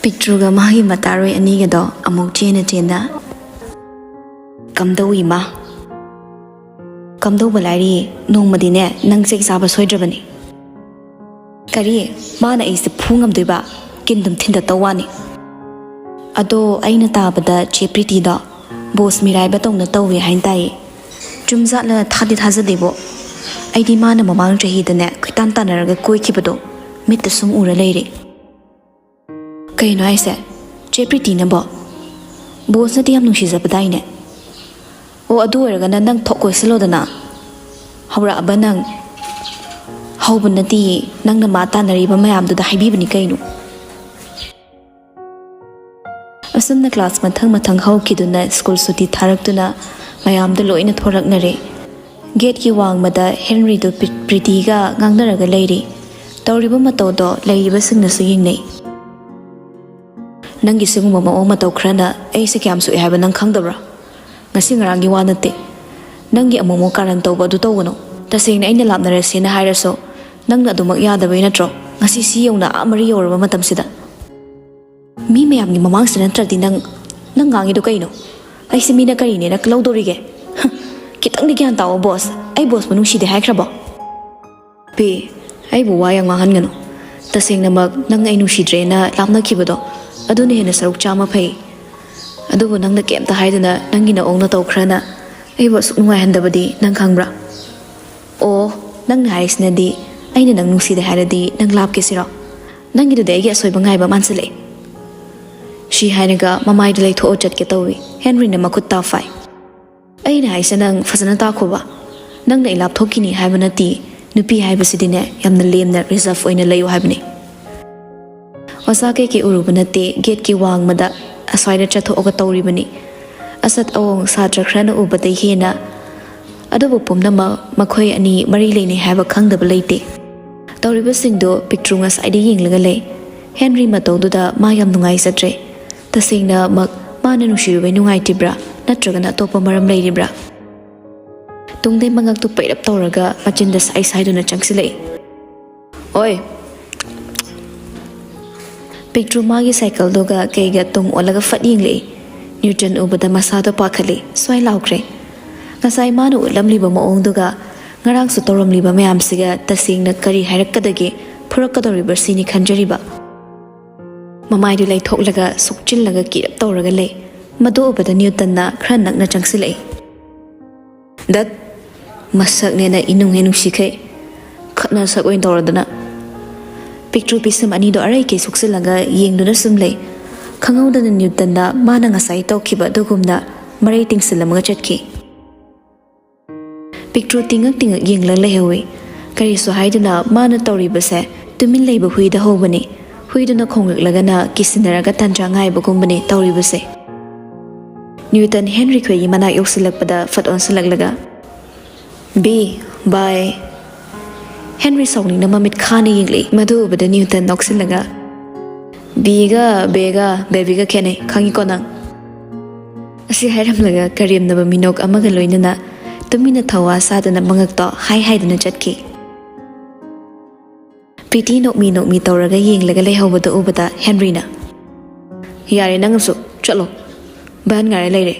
Picturega mahi mataroi anigado amuk chena kamdau ima kamdau balari nongmadine nang sek saba soidrabani kari mana ise phungam doiba kindum thinda tawani ado aina tabada chepriti da boss mirai batong na tawi hain tai chumza la thadi thazadebo aidi mana mamang jahi dane khitan tanaraga koi khibado mit sum ura leire kaino aise chepriti na bo boss na tiam nungsi zabadaine o adu eraga nang thokoi silodana hawra abanang hawbunati nang na mata nariba mayam du da haibibani kaino asumna class mathang hawkiduna school suti tharaktuna mayam da loina thoraknare gate ki wangmada Henry do Pretty ga ngangnaraga leiri tawriba matodo leiriba singna su yingnei nangi siguma ma oma taw khrana ai se kyam su haiba nang khangdabra ngasi ngarang gi wanate nangi amomo karan tawba du tawgono tasengna aina lapnare sena hairaso nangna dumak yadabai natro ngasi si yona amari yoraba matamsida mi mayam gi mamang sina tradi nang ngangi do kaino ai se mina kari ne na klawdorige kitang di gyan tawo boss ai boss manu si de haikrabo pe ai bu wayang ngahan ngano tasengna mag nang ai nu si drena lapna khibado adune hena saruk chama phai adubu nangna kemta haiduna nangina ongna tawkhrana ai boss ngai handabadi nang khangbra o nang haisna di aina nang nusi de hairadi nang lap ke siro nangi du de ge soi bangai ba mansale shi hainaga mamai de lai tho chat ke tawi Henry na makut ta fai aina haisa nang fazana ta khoba nang nei lap thokini haibana ti nupi haibasidine yamna lemna reserve oina layo haibni wasake ke urubana te gate ki wangmada aswaida chatho oga tawribani asat awong satra khrana ubadai hena adubu pumnama makhoi ani mari leine haiba khangdaba leite tawriba singdo picture nga saidi yinglaga le Henry matawduda ma yam nungai satre tasengna mak mana nushirubai nungai tibra natragana topa maram leiribra tungde mangak tu pairap tawraga machinda sai saiduna changsilei oi picture magi cycle doga keiga tung olaga fat yingle Newton ubada masado pakhali swai laukre ngasai manu lamliba maongduga ngarang su toramliba mayam siga tasingna kari hairakadage phurakadoriba sini khanjariba mamai du lai thoklaga sukchillaga kirap tawraga le madu ubada Newton na khra nakna changsilei dat masak ne na inung henung sikhai khatna sak oin tawradana picture pisam ani do arai ke sukchillaga yengduna sumlei khangawdana Newton na mana ngasai tawkhiba dugumna marai tingsilamaga chatki picture tingak yenglang lehewi kari so haiduna mana tawribase tumin leiba huida hobani huiduna khonglagana kisinaraga tanjra ngai bagumbani tawribase Newton Henry khoi mana yoksilakpada fat on silaglaga b bye Henry sawning na mamit khani yingli madu bada Newton noksilaga biga bega babyga khene khangi konang asi hairamlaga karimnaba minok amaga loinana tumina thawa sadana mangakto hai haiduna chatki Pretty nok mi tawraga yenglaga lehawbada ubada Henry na yare nangamsu chalo ban ngare leire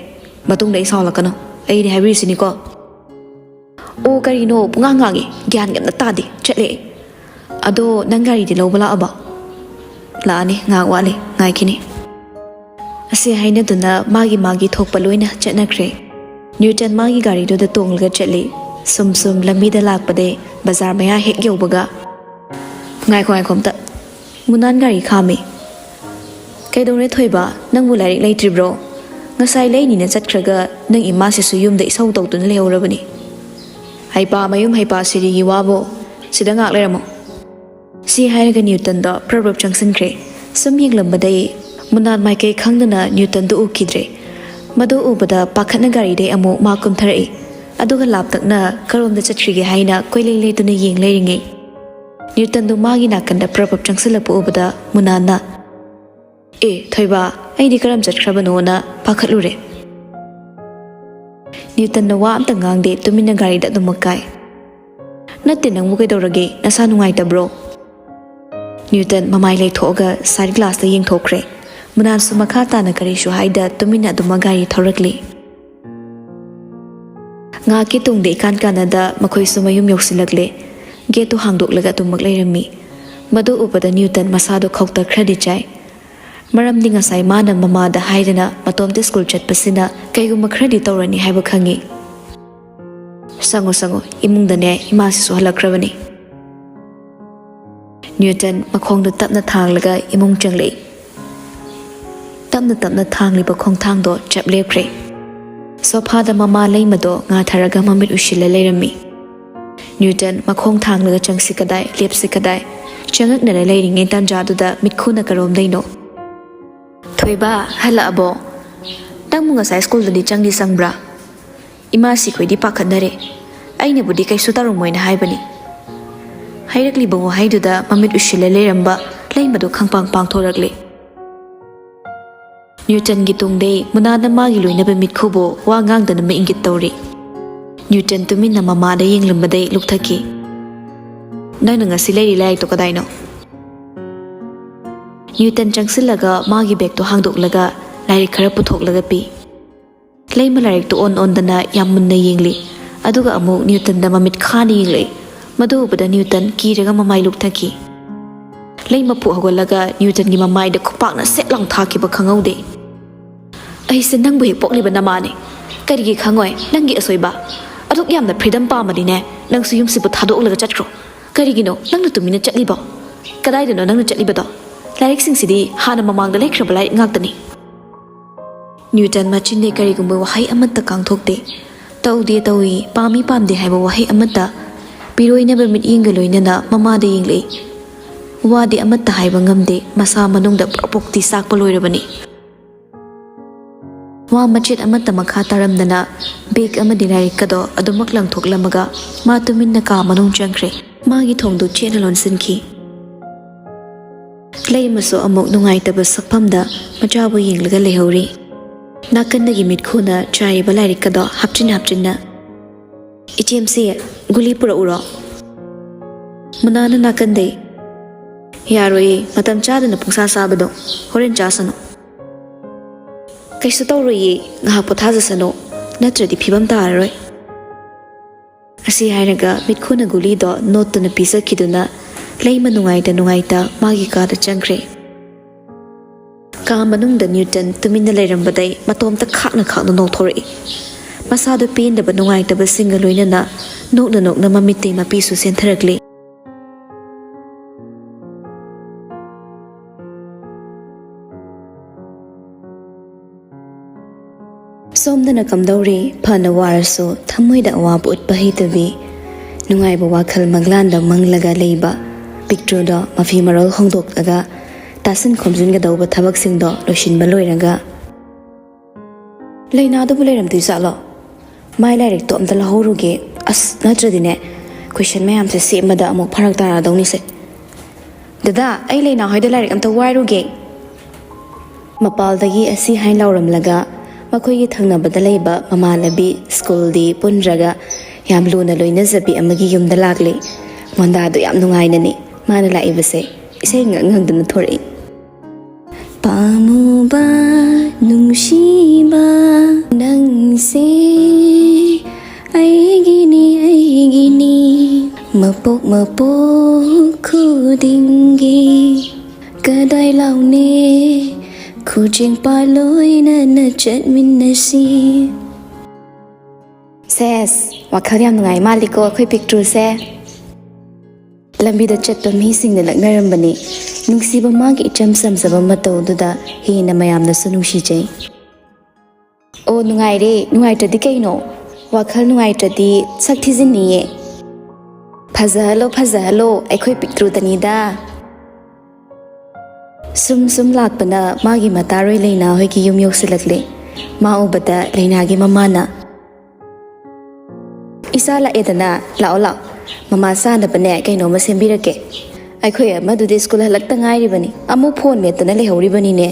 matung dai sawlakano ai ni habri sini ko o karino pungangangi gyan gamna tadi chatle ado nangari di lobala aba la ani nga wale ngai kini ase haina duna magi thokpa loina chatnakre Newton magi gari do da tonglaga chatli sum lamida lakpade bazar maya hek yobaga ngai khomta munan gari khami kaidone thoiba nangmu lairik leitribro ngasai leini na chatkhraga nang ima se suyum da isau tawtun lehorabani haipa mayum haipa siri gi wabo sida ngak leramo si hairaga Newton da proverb junction kre sum yinglambadai munan mai kai khangdana Newton du ukidre madu ubada pakhatna gari dei amu makum tharai aduga laptakna karomda chathrige haina koilele tuna yeng leiringe Newton du magi nakanda proverb junction lapu ubada munana e thoiba aidi karam chatkrabano na pakhatlure Newton na wa amta ngangde tumina gari da dumakai natte nangmu kaidorage nasa nungai tabro Newton mamai lei thoga side glass da yeng thokre Munansu makha tana karisu haida tumina duma gari thorakli. Nga ki tungde ikan kanada makhoi sumayum yoksilakle. Getu hangdoklaga tumak lairami. Madu upada Newton masado khawta khadi chai. Maram dinga sai mana mama da haidana matomte school chatpasina kaiguma khadi tawrani haiba khangi. Sango imungdane imasisu halakrabani. Newton makhongdu tapna thanglaga imung changlei. Tapna thangli ba khongthangdo chaplepre. Sophada mama leimado nga tharaga mamit ushila leirami. Newton makhong thanglaga changsi kadai lepsi kadai changak na leiring tan jaduda mitkhuna karom deino. Thoiba hala abo tangmunga sai school dani changdi sangbra. Imasi koidi pakhanare. Aina budi kaisu tarumoina haibani. Hairakli bongo haiduda mamit ushila leiramba leimado khangpang pangthorakle. Newton gi tungde munana magi loinaba mitkhubo wa ngangdana ma ingit tawri. Newton tumina mama da yenglambadai lukthaki. Nang ngasi leiri lai to kadaino. Newton changsilaga magi bag to hangdoklaga lai khara puthoklaga pi. Leima lai to on dana yamunna yengli. Aduga amu Newton da mamit khani yengle. Madu ubada Newton kiraga mamai lukthaki. Leima pu hagolaga Newton gi mamai da khupakna setlang thaki ba khangaude. Ai se nang bu hek pokli ba namane. Karigi khangoi nangi asoiba. Aduk yamna freedom pa madine nang su yumsi bu thadok chatro. Karigino nangna tumina chatliba. Kadaidano nangna chatliba do. Larik sing sidi hana mamangda lekraba lai ngaktani. Newton machinde karigumba wahai amatta kangthokte. Tawdi pami pamde haiba wahai amatta. Piroina ba mit inga loinana mamada yinglei. Wadi amatta haiba ngamde masa manungda propokti sakpa loirabani. Wa machit amatta makha taramdana big amadi lai kado adumak lang thoklamaga ma tuminna ka manung changkre magi thongdu chenalon sinki. Leimaso amok nungai taba sakpamda machabu yenglaga lehori. Nakandagi mitkhuna chai balai kado hapchinna. Ichemse guli pura uro. Munana nakande. Yaroi matam chadana pungsa sabado horen chasano. Kaisu tawroye ngahak pothajasano natradi phibam tararoi. Asi hairaga mitkhuna guli do notuna pisakiduna leima nungaita magi kada changkre. Ka manungda Newton tumina leirambadai matomta khakna nothori. Masado pendaba nungaitaba singa loinana nokna mamitte mapisu sentharakle. Somdana kamdauri phana warasu thamoida awab utpa hitabi nungaiba wakhal maglanda manglaga leiba picture do mafi maral hongdoktaga tasin khomjinga dauba thabak singdo loishinba loiraga leina do buleram tuisalo mai lairik to amta lahoruge as natradine question mayam se semada amuk pharak tara dawni se dada ai leina hoida lairik amta wairuge mapaldagi asi hain lauramlaga makhoi thangnabada leiba mamalabi school di punraga yam luna loina zabi amagi yumda lakle monda do yam nungainani mana laibase isai ngangdana thori pamuba nungsiba nangse aigini mapok khudingi kadai laune Kujing paloi na chatminasi. Ses, wakhal yam nungai maliko akhoi picture se. Lambida chatpa mi singna laknarambani. Nungsiba magi icham samsaba matawduda hina mayamna su nungshijai. O nungai tadi kaino. Wakhal nungai tadi sakthijinniye. Phazahalo akhoi picture tanida. Sum lakpana magi mataroi leina hoiki yum yoksilakle ma ubada leina gi mamana isala edana lao mama sana bane kaino ma sembirake aikhoi amadu de school halakta ngai ribani amu phone metana lehori bani ne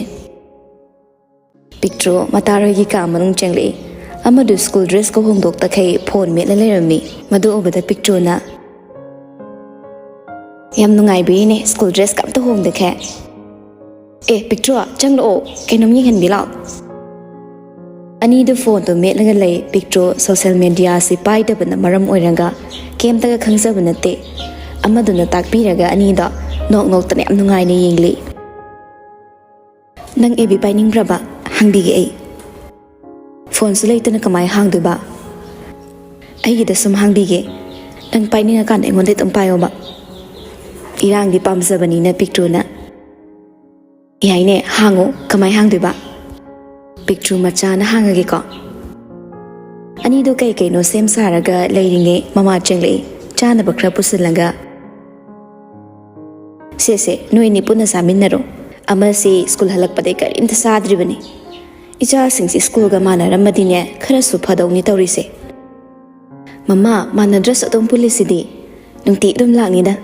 picture mataroi gi ka manung chengle amadu school dress ko hongdok ta khai phone met la lerami madu ubada picture na yam nungai bi ne school dress kam to hong de khe Picture changlo kainom yeng bilao ani the phone to met laga lay picture social media si pai da bana maram oiranga kem ta khangsa banate amaduna takpiraga ani da nok nok tane am nungai ne yengli nang ebi pai ning braba hangbi ge ai phone su lei tana kamai hang du ba ai gi da sum hangbi ge nang pai ning kan engon de tam pai ba irang di pam sa bani na picture na yai ne hango kamai hang du ba picture macha na hangage ko ani do kai kai no sem saraga leiringe mama chengle chana bakra pusilanga se noi ni puna saminaro ama si school halak pade kar inta sadri bani icha sing si school ga mana ramadi ne khara su phadau ni tawri se mama mana dress adom police di nungti dum lagni da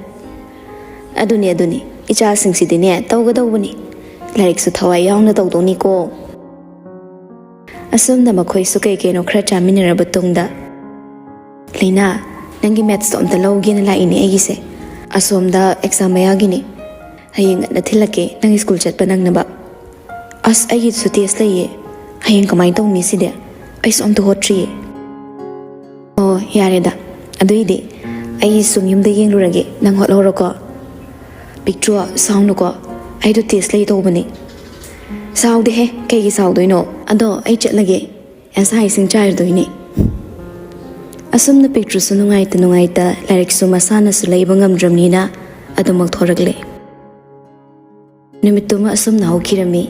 aduni icha sing si di ne tawga daw bani larik su thawai yaung na tawdo ni ko asum da makhoi su kai no khra chaminara batungda lina nangi maths to amta logi na la ini egi se asum da exam ya gini hayeng na thilake nang school chat panang na ba as agi su test lai hayeng kamai tong mi si de ai som to hotri oh yare da adui de ai sum yum de yeng lurage nang hot loro ko picture sound ko ai do test lai to bani Sao de he kai sao doi no ado ai chat lage as hai sing chai doi ni asum na picture su nungai ta larik su masana su leiba ngam dramni na adumak thoragle numituma asum na hokirami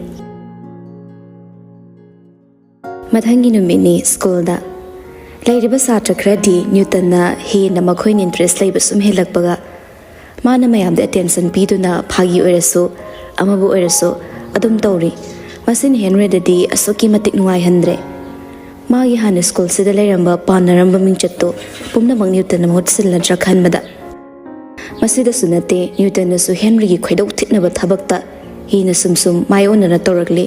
mathangi numini school da lairiba satra kradi newton na he na makhoi ni interest leiba sum helakpaga mana mayam de attention piduna phagi oirasu amabu oirasu adum tawri masin henry dadi asuki matik nuai handre magi han school sida leiramba panaramba mingchatto pumna mang newton na hotsil la drakhan bada masida sunate newton na su henry gi khoidok thitna ba thabakta hina sumsum mayona na toragli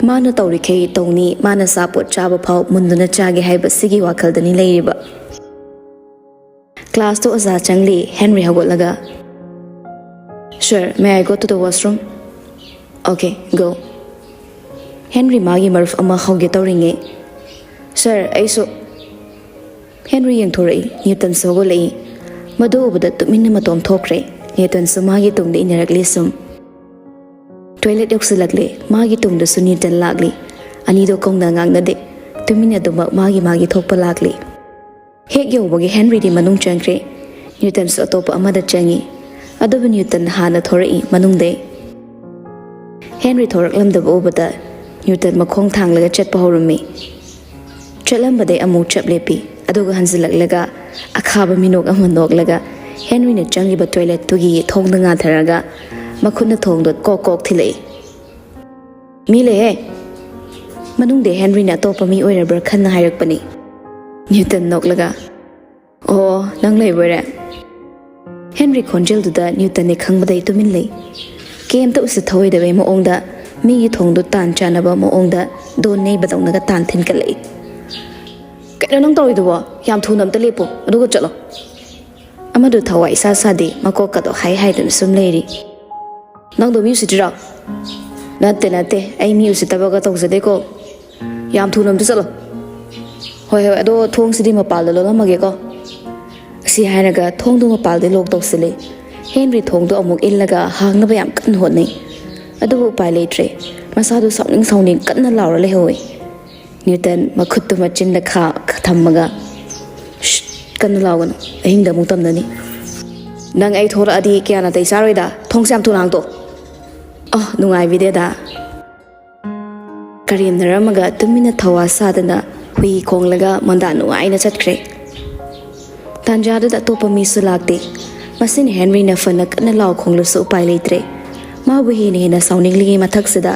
mana tawri khei tawni mana sapot chaba phau munduna chage haiba sigi wakhal dani leiriba class to aza changli henry hagolaga sure may I go to the washroom okay go Henry magi marf ama hoge tawringe sir aiso Henry yang thorai Newton sogo lei madu ubada tuminna matom thokre Newton su magi tungde inarakli sum toilet yoksilakle magi tungda su Newton lagli ani do kongda ngangna de tuminna do magi thokpa lagli hek yobagi Henry di manung changre Newton su atopa amada changi adobu Newton hana thorai manung de Henry thorak lamda ubada Newton makhong thang laga chat pahorumi chalam bade amu chap lepi aduga hanzilak laga akhaba minok amanok laga Henry ne changi ba toilet tugi thong na nga tharaga makhuna thong dot kok thilei mi le he manung de Henry na topa mi oira bar khan na hairak pani Newton nok laga oh nang lei bore Henry khonjel du da Newton ne khang badai tumin lei kem ta us thoi da be mo ongda mi gi thong du tan chana ba mo ongda don nei badong naga tan thin ka lei kai nang toi du wa yam thu nam ta lepo adu ko chalo amadu thawai sa sa de mako ka do hai dun sum leiri nang do mi si tira natte ai mi usi ta ba ka tong se de ko yam thu nam ta chalo hoi ado thong si di ma pal lo ma ge ko si hai naga thong du ma pal de lok tok se le Henry thong du amuk illaga hang na ba yam kan hot nei adubu pai leitre masadu sauning kanna laura le hoi Newton makhuttu machin da kha thammaga kanna lawgan ahing da mutam nani nang ai thora adi kya na tai saroi da thongsam thunang to nungai vide da karim naramaga tumina thawa sadana hui khonglaga manda nungai na chatkre tanjada da topa mi su lakte masin Henry na fana kanna law khonglu su pai leitre ma bu hi ne na sauning ligi mathak sida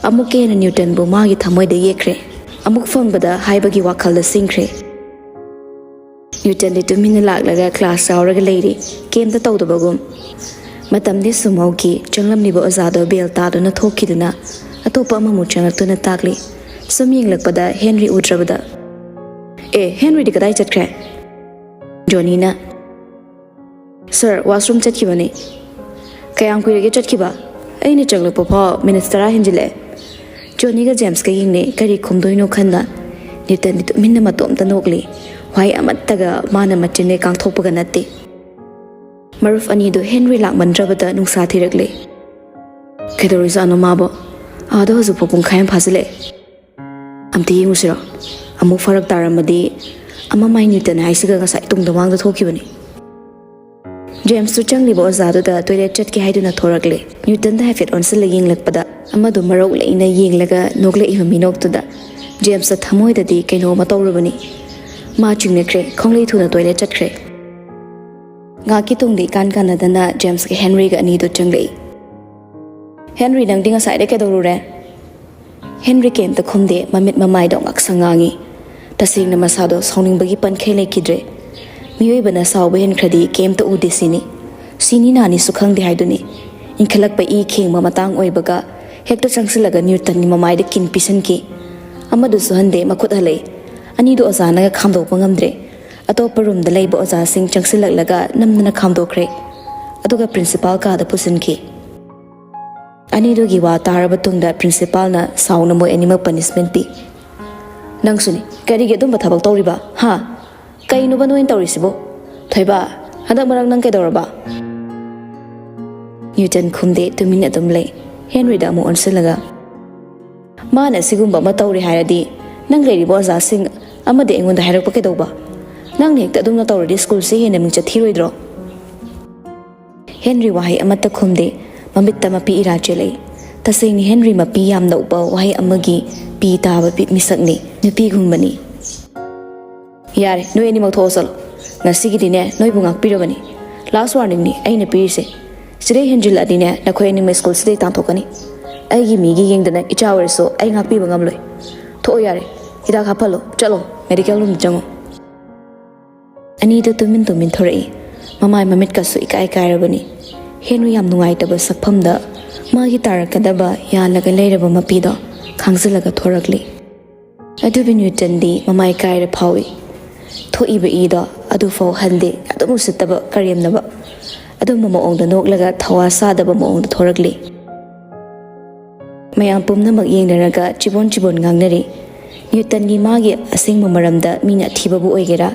amuk ke na Newton bu ma gi thamoi de yekre amuk phone bada haibagi wakhal da singkre Newton de tumina lak laga class sauraga leiri kem ta tawda bagum matam de sumau ki changlam ni bo azado bel ta do na thokiduna atopa ama mu changak tu na takli sumying lakpada Henry utrabada Henry de kadai chatkre Johnny na Sir washroom chatkibani kayam kuirage chatkiba ꯑꯩꯅ ꯆꯪꯂꯛꯄ ꯐꯥꯎ minute 10 ꯍꯦꯟꯖꯤꯜꯂꯛꯑꯦ ꯖꯣꯅꯤꯒ ꯖꯦꯝꯁꯀ ꯌꯦꯡꯅꯩ ꯀꯔꯤ ꯈꯨꯝꯗꯣꯏꯅꯣ ꯈꯟꯅ ꯅ꯭ꯌꯨꯇꯟꯗꯤ ꯇꯨꯃꯤꯟꯅ ꯃꯇꯣꯝꯇ ꯅꯣꯛꯂꯤ ꯋꯥꯍꯩ ꯑꯃꯠꯇꯒ ꯃꯥꯅ ꯃꯆꯤꯟꯅꯦ ꯀꯥꯡꯊꯣꯛꯄꯒ ꯅꯠꯇꯦ ꯃꯔꯨꯞ ꯑꯅꯤꯗꯨ ꯍꯦꯟꯔꯤ ꯂꯥꯛꯃꯟꯗ꯭ꯔꯕꯗ ꯅꯨꯡꯁꯥ ꯊꯤꯔꯛꯂꯦ ꯀꯩꯗꯧꯔꯤꯖꯥꯠꯅꯣ ꯃꯥꯕꯣ ꯑꯥꯗ ꯍꯧꯖꯤꯛꯐꯥꯎ ꯄꯨꯡꯈꯥꯏ ꯑꯃ ꯐꯥꯖꯤꯜꯂꯛꯑꯦ ꯑꯝꯇ ꯌꯦꯡꯉꯨꯁꯤꯔꯣ ꯑꯃꯨꯛ ꯐꯔꯛ ꯇꯥꯔꯝꯃꯗꯤ ꯑꯃ ꯃꯥꯏ ꯅ꯭ꯌꯨꯇꯟ ꯍꯥꯏꯁꯤꯒ ꯉꯁꯥꯏ ꯇꯨꯡꯗ ꯃꯥꯡꯗ ꯊꯣꯛꯈꯤꯕꯅꯤ ꯖꯦꯝꯁꯁꯨ ꯆꯪꯂꯤꯕ ꯑꯣꯖꯥꯗꯨꯗ ꯇꯣꯏꯂꯦꯠ ꯆꯠꯀꯦ ꯍꯥꯏꯗꯨꯅ ꯊꯣꯔꯛꯂꯦ ꯅ꯭ꯌꯨꯇꯟꯗ ꯍꯥꯏꯐꯦꯠ ꯑꯣꯟꯁꯤꯜꯂ ꯌꯦꯡꯂꯛꯄꯗ ꯑꯃꯗꯨ ꯃꯔꯧ ꯂꯩꯅ ꯌꯦꯡꯂꯒ ꯅꯣꯛꯂꯛꯏꯕ ꯃꯤꯅꯣꯛꯇꯨꯗ ꯖꯦꯝꯁꯇ ꯊꯃꯣꯏꯗꯗꯤ ꯀꯩꯅꯣꯝꯃ ꯇꯧꯔꯕꯅꯤ ꯃꯥ ꯆꯤꯡꯅꯈ꯭ꯔꯦ ꯈꯣꯡꯂꯩ ꯊꯨꯅ ꯇꯣꯏꯂꯦꯠ ꯆꯠꯈ꯭ꯔꯦ ꯉꯥꯛꯀꯤ ꯇꯨꯡꯗ ꯏꯀꯥꯟ ꯀꯥꯟꯅꯗꯅ ꯖꯦꯝꯁꯀ ꯍꯦꯟꯔꯤꯒ ꯑꯅꯤꯗꯨ ꯆꯪꯂꯛꯏ ꯍꯦꯟꯔꯤ ꯅꯪꯗꯤ ꯉꯁꯥꯏꯗꯩ ꯀꯩꯗꯧꯔꯨꯔꯦ ꯍꯦꯟꯔꯤ ꯀꯩꯝꯇ ꯈꯨꯝꯗꯦ ꯃꯃꯤꯠ ꯃꯃꯥꯏꯗꯣ ꯉꯛꯁꯪ ꯉꯥꯡꯉꯤ ꯇꯁꯦꯡꯅ ꯃꯁꯥꯗꯣ ꯁꯥꯎꯅꯤꯡꯕꯒꯤ ꯄꯟꯈꯩ ꯂꯩꯈꯤꯗ꯭ꯔꯦ ꯃꯤꯑꯣꯏꯕꯅ ꯁꯥꯎꯕ ꯍꯦꯟꯈ꯭ꯔꯗꯤ ꯀꯩꯝꯇ ꯎꯗꯦ ꯁꯤꯅꯤ ꯁꯤꯅꯤ ꯅꯥꯅꯤꯁꯨ ꯈꯪꯗꯦ ꯍꯥꯏꯗꯨꯅꯤ ꯏꯟꯈꯠꯂꯛꯄ ꯏ ꯈꯦꯡꯕ ꯃꯇꯥꯡ ꯑꯣꯏꯕꯒ ꯍꯦꯛꯇ ꯆꯪꯁꯤꯜꯂꯒ ꯅ꯭ꯌꯨꯇꯟꯒꯤ ꯃꯃꯥꯏꯗ ꯀꯤꯟ ꯄꯤꯁꯟꯈꯤ ꯑꯃꯗꯨꯁꯨ ꯍꯟꯗꯦ ꯃꯈꯨꯠ ꯍꯜꯂꯛꯏ ꯑꯅꯤꯗꯨ ꯑꯣꯖꯥꯅꯒ ꯈꯥꯝꯗꯣꯛꯄ ꯉꯝꯗ꯭ꯔꯦ ꯑꯇꯣꯞꯄ ꯔꯨꯝꯗ ꯂꯩꯕ ꯑꯣꯖꯥꯁꯤꯡ ꯆꯪꯁꯤꯜꯂꯛꯂꯒ ꯅꯝꯗꯅ ꯈꯥꯝꯗꯣꯛꯈ꯭ರೆ ꯑꯗꯨꯒ ꯄ꯭ꯔꯤꯟꯁꯤꯄꯥꯜ ꯀꯥꯗ ꯄꯨꯁꯤꯟꯈꯤ ꯑꯅꯤꯗꯨꯒꯤ ꯋꯥ ꯇꯥꯔꯕ ꯇꯨꯡꯗ ꯄ꯭ꯔꯤꯟꯁꯤꯄꯥꯜꯅ ꯁꯥꯎꯅ ꯃꯣꯏ ꯑꯅꯤꯃꯛ ꯄꯅꯤꯁꯃꯦꯟ ꯄꯤ ꯅꯪꯁꯨꯅꯤ ꯀꯔꯤꯒꯤ ꯑꯗꯨꯝꯕ ꯊꯕꯛ ꯇꯧꯔꯤꯕ ꯍꯥ ꯀꯩꯅꯣꯕ ꯅꯣꯏꯅ ꯇꯧꯔꯤꯁꯤꯕꯣ ꯊꯣꯏꯕ ꯍꯟꯗꯛ ꯃꯔꯛ ꯅꯪ ꯀꯩꯗꯧꯔꯕ ꯅ꯭ꯌꯨꯇꯟ ꯈꯨꯝꯗꯦ ꯇꯨꯃꯤꯟꯅ ꯑꯗꯨꯝ ꯂꯩ ꯍꯦꯟꯔꯤꯗ ꯑꯃꯨꯛ ꯑꯣꯟꯁꯤꯜꯂꯒ ꯃꯥꯅ ꯁꯤꯒꯨꯝꯕ ꯑꯃ ꯇꯧꯔꯦ ꯍꯥꯏꯔꯗꯤ ꯅꯪ ꯂꯩꯔꯤꯕ ꯑꯣꯖꯥꯁꯤꯡ ꯑꯃꯗꯤ ꯑꯩꯉꯣꯟꯗ ꯍꯥꯏꯔꯛꯄ ꯀꯩꯗꯧꯕ ꯅꯪꯅ ꯍꯦꯛꯇ ꯑꯗꯨꯝꯅ ꯇꯧꯔꯗꯤ ꯁ꯭ꯀꯨꯜꯁꯦ ꯍꯦꯟꯅ ꯃꯤꯡꯆꯠ ꯊꯤꯔꯣꯏꯗ꯭ꯔꯣ ꯍꯦꯟꯔꯤ ꯋꯥꯍꯩ ꯑꯃꯠꯇ ꯈꯨꯝꯗꯦ ꯃꯃꯤꯠꯇ ꯃꯄꯤ ꯏꯔꯥ ꯆꯦꯜꯂꯛꯏ ꯇꯁꯦꯡꯅ ꯍꯦꯟꯔꯤ ꯃꯄꯤ ꯌꯥꯝꯅ ꯎꯕ ꯋꯥꯍꯩ ꯑꯃꯒꯤ ꯄꯤ ꯇꯥꯕ ꯃꯤꯁꯛꯅꯤ ꯅꯨꯄꯤꯒꯨꯝꯕꯅꯤ ꯌꯥꯔꯦ ꯅꯣꯏ ꯑꯅꯤꯃꯛ ꯊꯣꯛꯑ ꯆꯠꯂꯣ ꯉꯁꯤꯒꯤꯗꯤꯅꯦ ꯅꯣꯏꯕꯨ ꯉꯥꯛꯄꯤꯔꯕꯅꯤ ꯂꯥꯁ ꯋꯥꯔꯅꯤꯡꯅꯤ ꯑꯩꯅ ꯄꯤꯔꯤꯁꯦ ꯁꯤꯗꯩ ꯍꯦꯟꯖꯤꯜꯂꯛꯑꯗꯤꯅꯦ ꯅꯈꯣꯏ ꯑꯅꯤꯃꯛ ꯁ꯭ꯀꯨꯜꯁꯤꯗꯩ ꯇꯥꯟꯊꯣꯛꯀꯅꯤ ꯑꯩꯒꯤ ꯃꯤꯒꯤ ꯌꯦꯡꯗꯅ ꯏꯆꯥ ꯑꯣꯏꯔꯁꯨ ꯑꯩ ꯉꯥꯛꯄꯤꯕ ꯉꯝꯂꯣꯏ ꯊꯣꯛꯑꯣ ꯌꯥꯔꯦ ꯍꯤꯗꯥꯛ ꯍꯥꯞꯍꯜꯂꯣ ꯆꯠꯂꯣ ꯃꯦꯗꯤꯀꯦꯜ ꯔꯨꯝꯗ ꯆꯪꯉꯣ ꯑꯅꯤꯗꯨ ꯇꯨꯃꯤꯟ ꯇꯨꯃꯤꯟ ꯊꯣꯔꯛꯏ ꯃꯃꯥꯏ ꯃꯃꯤꯠꯀꯁꯨ ꯏꯀꯥꯏ ꯀꯥꯏꯔꯕꯅꯤ ꯍꯦꯟꯔꯤ ꯌꯥꯝ ꯅꯨꯡꯉꯥꯏꯇꯕ ꯁꯛꯐꯝꯗ ꯃꯥꯒꯤ ꯇꯥꯔꯛꯀꯗꯕ ꯌꯥꯜꯂꯒ ꯂꯩꯔꯕ ꯃꯄꯤꯗꯣ ꯈꯥꯡꯖꯤꯜꯂꯒ ꯊꯣꯔꯛꯂꯤ ꯑꯗꯨꯕꯨ ꯅ꯭ꯌꯨꯇꯟꯗꯤ ꯃꯃꯥꯏ ꯀꯥꯏꯔ ꯐꯥꯎꯏ ꯊꯣꯛꯏꯕ ꯏꯗꯣ ꯑꯗꯨꯐꯥꯎ ꯍꯟꯗꯦ ꯑꯗꯨꯝ ꯎꯁꯤꯠꯇꯕ ꯀꯔꯦꯝꯅꯕ ꯑꯗꯨꯝꯕ ꯃꯑꯣꯡꯗ ꯅꯣꯛꯂꯒ ꯊꯋꯥ ꯁꯥꯗꯕ ꯃꯑꯣꯡꯗ ꯊꯣꯔꯛꯂꯤ ꯃꯌꯥꯝ ꯄꯨꯝꯅꯃꯛ ꯌꯦꯡꯅꯔꯒ ꯆꯤꯕꯣꯟ ꯆꯤꯕꯣꯟ ꯉꯥꯡꯅꯔꯤ ꯅ꯭ꯌꯨꯇꯟꯒꯤ ꯃꯥꯒꯤ ꯑꯁꯦꯡꯕ ꯃꯔꯝꯗ ꯃꯤꯅ ꯑꯊꯤꯕꯕꯨ ꯑꯣꯏꯒꯦꯔꯥ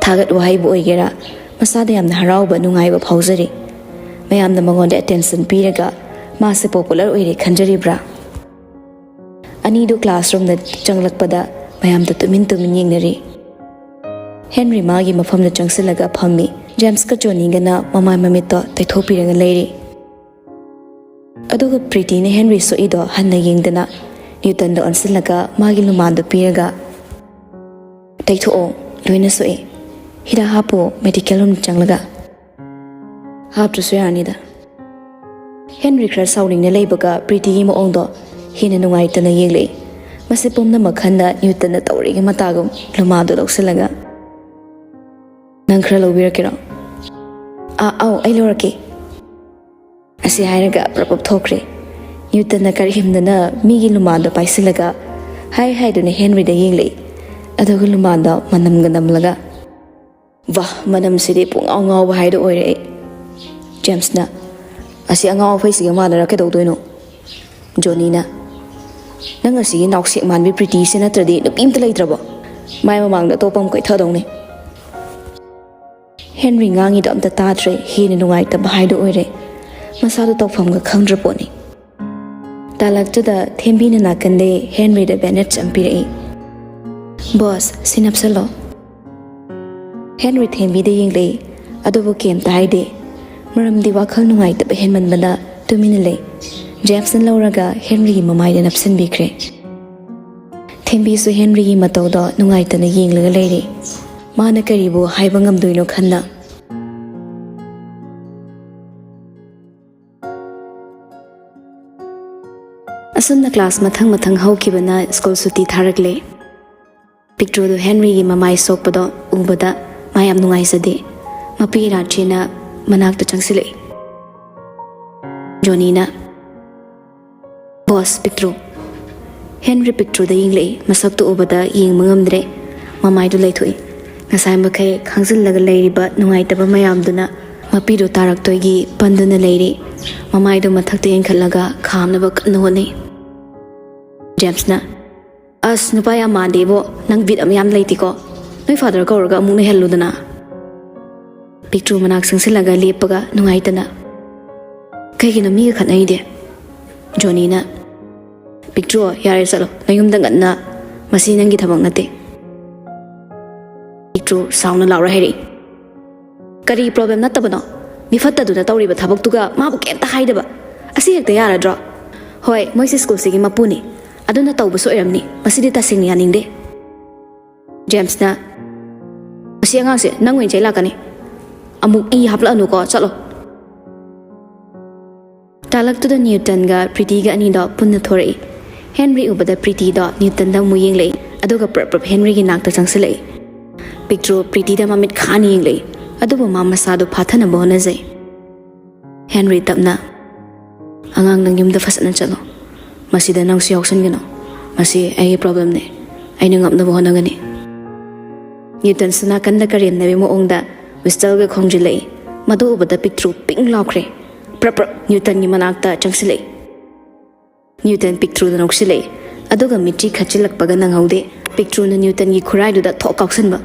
ꯊꯥꯒꯠ ꯋꯥꯍꯩꯕꯨ ꯑꯣꯏꯒꯦꯔꯥ ꯃꯁꯥꯗ ꯌꯥꯝꯅ ꯍꯔꯥꯎꯕ ꯅꯨꯡꯉꯥꯏꯕ ꯐꯥꯎꯖꯔꯤ ꯃꯌꯥꯝꯅ ꯃꯉꯣꯟꯗ ꯑꯦꯇꯦꯟꯁꯟ ꯄꯤꯔꯒ ꯃꯥꯁꯦ ꯄꯣꯄꯨꯂꯔ ꯑꯣꯏꯔꯦ ꯈꯟꯖꯔꯤꯕ꯭ꯔꯥ ꯑꯅꯤꯗꯨ ꯀ꯭ꯂꯥꯁꯔꯨꯝꯗ ꯆꯪꯂꯛꯄꯗ ꯃꯌꯥꯝꯗ ꯇꯨꯃꯤꯟ ꯇꯨꯃꯤꯟ ꯌꯦꯡꯅꯔꯤ ꯍꯦꯟꯔꯤ ꯃꯥꯒꯤ ꯃꯐꯝꯗ ꯆꯪꯁꯤꯜꯂꯒ ꯐꯝꯃꯤ ꯖꯦꯝꯁꯀ ꯖꯣꯅꯤꯒꯅ ꯃꯃꯥꯏ ꯃꯃꯤꯠꯇꯣ ꯇꯩꯊꯣꯛꯄꯤꯔꯒ ꯂꯩꯔꯤ ꯑꯗꯨꯒ ꯄ꯭ꯔꯤꯇꯤꯅ ꯍꯦꯟꯔꯤ ꯁꯣꯛꯏꯗꯣ ꯍꯟꯅ ꯌꯦꯡꯗꯅ ꯅ꯭ꯌꯨꯇꯟꯗ ꯑꯣꯟꯁꯤꯜꯂꯒ ꯃꯥꯒꯤ ꯂꯨꯃꯥꯟꯗꯣ ꯄꯤꯔꯒ ꯇꯩꯊꯣꯛꯑꯣ ꯂꯣꯏꯅ ꯁꯣꯛꯑꯦ ꯍꯤꯗꯥꯛ ꯍꯥꯞꯄꯣ ꯃꯦꯗꯤꯀꯦꯜ ꯔꯨꯝꯗ ꯆꯪꯂꯒ ꯍꯥꯞꯇ꯭ꯔꯁꯨ ꯌꯥꯔꯅꯤꯗ ꯍꯦꯟꯔꯤ ꯈꯔ ꯁꯥꯎꯅꯤꯡꯅ ꯂꯩꯕꯒ ꯄ꯭ꯔꯤꯇꯤꯒꯤ ꯃꯑꯣꯡꯗꯣ ꯍꯦꯟꯅ ꯅꯨꯡꯉꯥꯏꯇꯅ ꯌꯦꯡꯂꯛꯏ ꯃꯁꯤ ꯄꯨꯝꯅꯃꯛ ꯈꯟꯅ ꯅ꯭ꯌꯨꯇꯟꯅ ꯇꯧꯔꯤꯒꯤ ꯃꯇꯥꯒꯨꯝ ꯂꯨꯃꯥꯟꯗꯣ ꯂꯧꯁꯤꯜꯂꯒ ꯅꯪ ꯈꯔ ꯂꯧꯕꯤꯔꯛꯀꯦꯔꯣ ꯑꯧ ꯑꯩ ꯂꯧꯔꯛꯀꯦ ꯑꯁꯤ ꯍꯥꯏꯔꯒ ꯄ꯭ꯔꯄꯞ ꯊꯣꯛꯈ꯭ꯔꯦ ꯅ꯭ꯌꯨꯇꯟꯅ ꯀꯔꯤꯍꯦꯝꯗꯅ ꯃꯤꯒꯤ ꯂꯨꯃꯥꯟꯗꯣ ꯄꯥꯏꯁꯤꯜꯂꯒ ꯍꯥꯏꯗꯨꯅ ꯍꯦꯟꯔꯤꯗ ꯌꯦꯡꯂꯛꯏ ꯑꯗꯨꯒ ꯂꯨꯃꯥꯟꯗꯣ ꯃꯅꯝꯒ ꯅꯝꯂꯒ ꯋꯥ ꯃꯅꯝꯁꯤꯗꯤ ꯄꯨꯡꯉꯥꯎ ꯉꯥꯎꯕ ꯍꯥꯏꯗꯣ ꯑꯣꯏꯔꯦ ꯑꯩ ꯖꯦꯝꯁꯅ ꯑꯁꯤ ꯑꯉꯥꯎ ꯑꯐꯩꯁꯤꯒ ꯃꯥꯟꯅꯔ ꯀꯩꯗꯧꯗꯣꯏꯅꯣ ꯖꯣꯅꯤꯅ ꯅꯪ ꯑꯁꯤꯒꯤ ꯅꯥꯎꯁꯦꯛ ꯃꯥꯟꯕꯤ ꯄ꯭ꯔꯤꯇꯤꯁꯤ ꯅꯠꯇ꯭ꯔꯗꯤ ꯅꯨꯄꯤ ꯑꯝꯇ ꯂꯩꯇ꯭ꯔꯕꯣ ꯃꯥꯏ ꯃꯃꯥꯡꯗ ꯑꯇꯣꯞꯄ ꯑꯃ ꯀꯣꯏꯊꯗꯧꯅꯤ ꯍꯦꯟꯔꯤ ꯉꯥꯡꯉꯤꯗꯣ ꯑꯝꯇ ꯇꯥꯗ꯭ꯔꯦ ꯍꯦꯟꯅ ꯅꯨꯡꯉꯥꯏꯇꯕ ꯍꯥꯏꯗꯣ ꯑꯣꯏꯔꯦ ꯃꯁꯥꯗꯣ ꯇꯧꯐꯝꯒ ꯈꯪꯗ꯭ꯔ ꯄꯣꯠꯅꯤ ꯇꯥꯂꯛꯇꯨꯗ ꯊꯦꯝꯕꯤꯅ ꯅꯥꯀꯟꯗꯩ ꯍꯦꯟꯔꯤꯗ ꯕꯦꯅꯦꯠꯁ ꯑꯃ ꯄꯤꯔꯛꯏ ꯕꯣꯁ ꯁꯤ ꯅꯞꯁꯜꯂꯣ ꯍꯦꯟꯔꯤ ꯊꯦꯝꯕꯤꯗ ꯌꯦꯡꯂꯛꯏ ꯑꯗꯨꯕꯨ ꯀꯩꯝꯇ ꯍꯥꯏꯗꯦ ꯃꯔꯝꯗꯤ ꯋꯥꯈꯜ ꯅꯨꯡꯉꯥꯏꯇꯕ ꯍꯦꯟꯃꯟꯕꯅ ꯇꯨꯃꯤꯟꯅ ꯂꯩ ꯖꯦꯝꯁꯅ ꯂꯧꯔꯒ ꯍꯦꯟꯔꯤꯒꯤ ꯃꯃꯥꯏꯗ ꯅꯞꯁꯤꯟꯕꯤꯈ꯭ꯔꯦ ꯊꯦꯝꯕꯤꯁꯨ ꯍꯦꯟꯔꯤꯒꯤ ꯃꯇꯧꯗꯣ ꯅꯨꯡꯉꯥꯏꯇꯅ ꯌꯦꯡꯂꯒ ꯂꯩꯔꯤ ꯃꯥꯅ ꯀꯔꯤꯕꯨ ꯍꯥꯏꯕ ꯉꯝꯗꯣꯏꯅꯣ ꯈꯟꯅ ꯑꯁꯨꯝꯅ ꯀ꯭ꯂꯥꯁ ꯃꯊꯪ ꯃꯊꯪ ꯍꯧꯈꯤꯕꯅ ꯁ꯭ꯀꯨꯜ ꯁꯨꯇꯤ ꯊꯥꯔꯛꯂꯦ ꯄꯤꯛꯇ꯭ꯔꯨꯗꯨ ꯍꯦꯟꯔꯤꯒꯤ ꯃꯃꯥꯏ ꯁꯣꯛꯄꯗꯣ ꯎꯕꯗ ꯃꯥ ꯌꯥꯝ ꯅꯨꯡꯉꯥꯏꯖꯗꯦ ꯃꯄꯤ ꯏꯔꯥꯆꯦꯅ ꯃꯅꯥꯛꯇ ꯆꯪꯁꯤꯜꯂꯛꯏ ꯖꯣꯅꯤꯅ ꯕꯣꯁ ꯄꯤꯛꯇ꯭ꯔꯨ ꯍꯦꯟꯔꯤ ꯄꯤꯛꯇ꯭ꯔꯨꯗ ꯌꯦꯡꯂꯛꯏ ꯃꯁꯛꯇꯨ ꯎꯕꯗ ꯌꯦꯡꯕ ꯉꯝꯗ꯭ꯔꯦ ꯃꯃꯥꯏꯗꯨ ꯂꯩꯊꯣꯛꯏ ꯉꯁꯥꯏ ꯃꯈꯩ ꯈꯥꯡꯖꯤꯜꯂꯒ ꯂꯩꯔꯤꯕ ꯅꯨꯡꯉꯥꯏꯇꯕ ꯃꯌꯥꯝꯗꯨꯅ ꯃꯄꯤꯗꯨ ꯇꯥꯔꯛꯇꯣꯏꯒꯤ ꯄꯟꯗꯨꯅ ꯂꯩꯔꯤ mamaido mathakta yengkhalaga khamnaba kanna honi Jamesna as nupa ya mandebo nang bit amyam leitiko noi father kauraga amuk na helludana Picture manak sangsilaga lepaga nungaitana kaigina mi khatnai de Johnny na Picture yare salo nayumda nganna masi nangi thabak nate Picture sound laura heri kari problem natabano mi fatta duna tawriba thabak tuga mabu kemta haidaba asi hekta yara dra hoi moisi school sigi mapuni aduna tawbu so eramni masidi tasingni aningde James na asi angang se nangwen chai lakani amuk I hapla anu ko chalo talak tu da Newton ga Pretty ga ani da punna thori Henry ubada Pretty da Newton da mu yeng lei aduga prap Henry gi nak ta changsilei Picture Pretty da mamit khani yeng lei aduba mama sa do phathana bona jai Henry tapna angang nang yum da fasana chalo masida nang si option gino masi ai problem ne ai nang ngam na bona gani Newton suna kan da karin na mo ong da Whistle ga khongjilei madu ubada Picture ping laukre prap Newton ni manakta changsilei Newton Picture da noksilei aduga mitri khachilak paga nang haude Picture na Newton gi khurai du da thok kauksan ba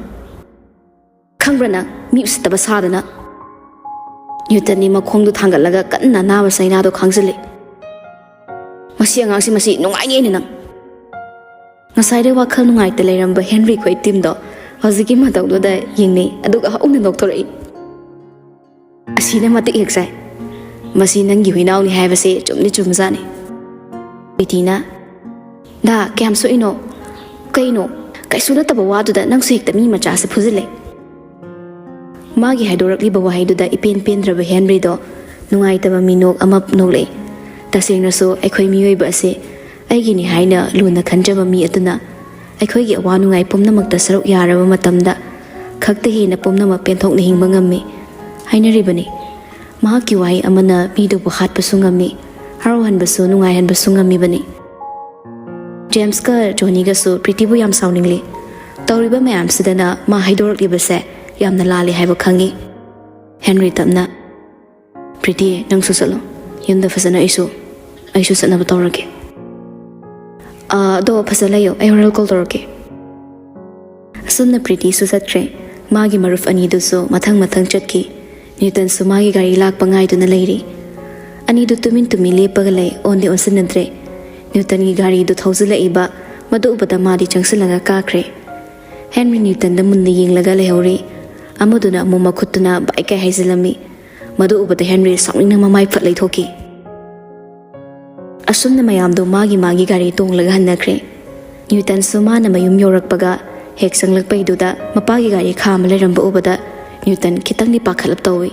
khangrana mi ustaba sadana Newton ni makhong du thangal laga kanna na ba saina do khangsilei masi angang si masi nungai ni nang ngasai de wakhal nungai te leiramba Henry khoi team do hoziki matau do da yingni aduga haung na doctor ai asina mati exai masi nangi huinau ni haibase chumni chumzani Pitina da kem so ino kaino kaisuna taba wadu da nang suik tami macha se phuzile magi haidorak li bawa haidu da ipen pendraba Henry do nungai taba minok amap nole tasengna so aikhoi mioi ba se aigi ni haina luna khanjaba mi atuna aikhoi gi awa nungai pomnamak ta saruk yaraba matamda khakta he na pomnamak penthok ni hingba ngammi haina ribani ma ki wai amana mi do bu khat pasungami harohan basu nungai han basungammi bani James ka Johnny ga so Pretty bu yam soundingly tawriba mayam sidana ma haidorak libase yamna lali haiba khangi Henry tamna Pretty nang su salo yunda fasana aisu sana batawrake do fasala yo ai oral call torake sunna Pretty su satre magi maruf ani du so mathang chatki Newton su magi gari lak pangai du na leiri ani du tumin lepaga lei onde onsinadre Newton gi gari du thawzula iba madu ubada madi changsilaga kakre Henry Newton da munni yinglaga lehori amaduna muma khutuna baika haizilami madu ubada Henry sawning na mamai phat leithoki asumna mayam do magi gari tonglaga hanakre Newton suma na mayum yorakpaga hek sanglakpai du da mapagi gari khamale ramba ubada Newton kitang ni pakhalap tawi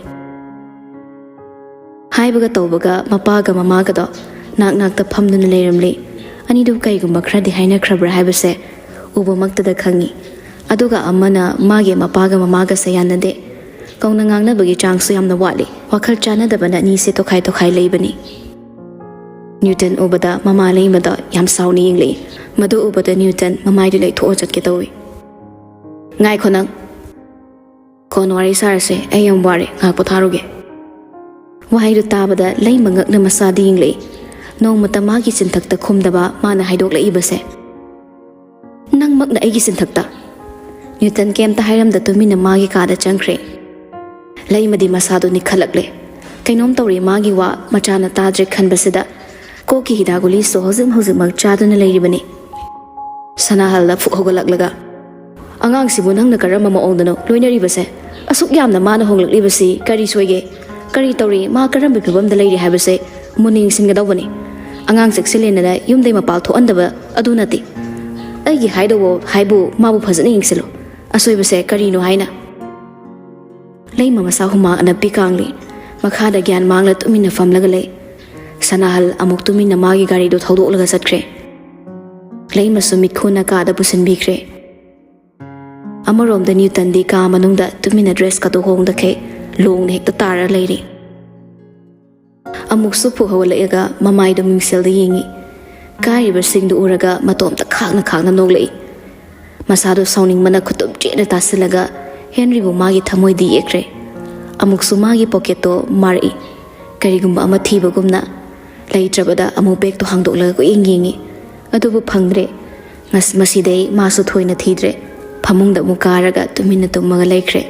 haibaga tawbaga mapaga mamaga do nak ta phamduna leiramli ani du kaigumba khradi haina khrabra haibase uba makta da khangi aduga amana mage mapaga mamaga sayanade kauna ngangna bagi changsu yamna wali wakhal chana da bana ni se to khai leibani Newton ubada mama leimada yam sauni yingli madu ubada Newton mamai du lei tho chatke tawi ngai khonang konwari sarase ayam wari ngak potharuge wahai du tabada lei mangak na masadi yingli nong mata magi sinthakta khumdaba mana haidok la ibase nang magna aigi sinthakta Newton kem ta hairam da tumina magi ka da changkhre lei madi masadu ni khalakle kainom tawri magi wa machana tadre khanbasida ko ki hidaguli so hozim mag chaduna leiribani sanahal la fu hogolak angang sibu nang na karama ma ongdano loinari base asuk yamna mana honglak libasi kari soige kari tawri ma karam bi phibam da leiri habase muning singadawani angang sekselena da yumdai mapal tho andaba adunati aigi haidowo haibu mabu phazani ingselo asoibase kari no haina leima masa huma anapi kangli makhada gyan mangla tumina famlaga le sanahal amuk tumina magi gari do thodok laga satkre leima sumit khuna ka da busin bikre amarom da Newton di ka manung da tumina dress ka do hong da khe long ne hekta tara leiri amuk su phu hawlaega mamai do mingsel da yingi kai river sing do uraga matom ta khangna noglei masado sounding mana khutum chena tasilaga Henry bu magi thamoi di ekre amuk su magi pocket to mari ꯀꯔꯤꯒꯨꯝꯕ ꯑꯃ ꯊꯤꯕꯒꯨꯝꯅ ꯂꯩꯇ꯭ꯔꯕꯗ ꯑꯃꯨꯛ ꯕꯦꯒꯇꯣ ꯍꯥꯡꯗꯣꯛꯂꯒ ꯀꯣꯏꯌꯦꯡ ꯌꯦꯡꯉꯤ ꯑꯗꯨꯕꯨ ꯐꯪꯗ꯭ꯔꯦ ꯃꯁꯤꯗꯩ ꯃꯥꯁꯨ ꯊꯣꯏꯅ ꯊꯤꯗ꯭ꯔꯦ ꯐꯃꯨꯡꯗ ꯑꯃꯨꯛ ꯀꯥꯔꯒ ꯇꯨꯃꯤꯟꯅ ꯇꯨꯝꯃꯒ ꯂꯩꯈ꯭ꯔꯦ